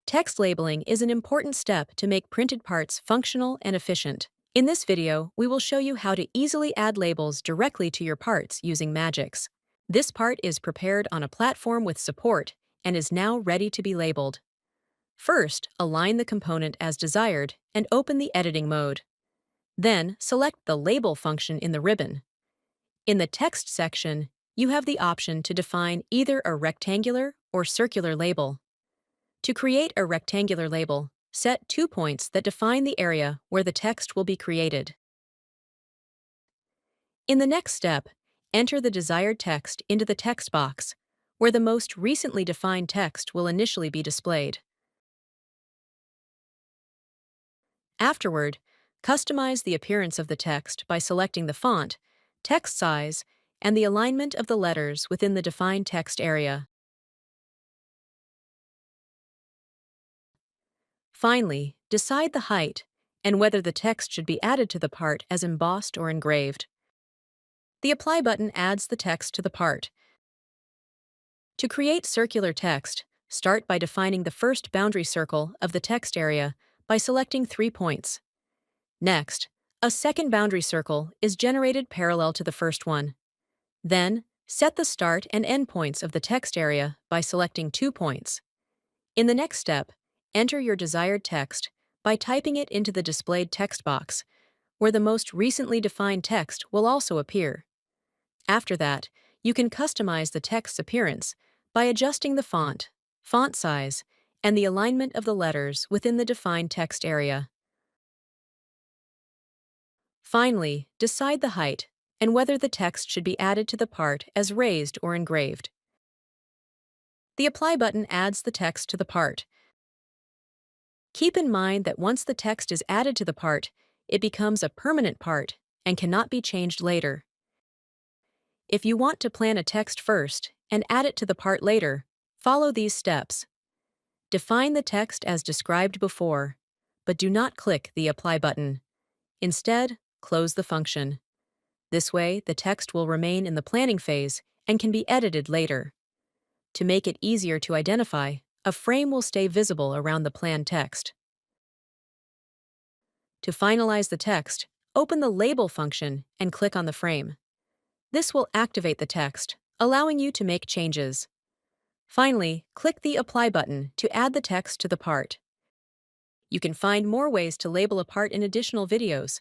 Text labeling is an important step to make printed parts functional and efficient. In this video, we will show you how to easily add labels directly to your parts using Magics. This part is prepared on a platform with support and is now ready to be labeled. First, align the component as desired and open the editing mode. Then, select the Label function in the ribbon. In the Text section, you have the option to define either a rectangular or circular label. To create a rectangular label, set 2 points that define the area where the text will be created. In the next step, enter the desired text into the text box, where the most recently defined text will initially be displayed. Afterward, customize the appearance of the text by selecting the font, text size, and the alignment of the letters within the defined text area. Finally, decide the height and whether the text should be added to the part as embossed or engraved. The Apply button adds the text to the part. To create circular text, start by defining the first boundary circle of the text area by selecting 3 points. Next, a second boundary circle is generated parallel to the first one. Then, set the start and end points of the text area by selecting 2 points. In the next step, enter your desired text by typing it into the displayed text box, where the most recently defined text will also appear. After that, you can customize the text's appearance by adjusting the font size, and the alignment of the letters within the defined text area. Finally, decide the height and whether the text should be added to the part as raised or engraved. The Apply button adds the text to the part. Keep in mind that once the text is added to the part, it becomes a permanent part and cannot be changed later. If you want to plan a text first and add it to the part later, follow these steps. Define the text as described before, but do not click the Apply button. Instead, close the function. This way, the text will remain in the planning phase and can be edited later. To make it easier to identify, a frame will stay visible around the planned text. To finalize the text, open the Label function and click on the frame. This will activate the text, allowing you to make changes. Finally, click the Apply button to add the text to the part. You can find more ways to label a part in additional videos.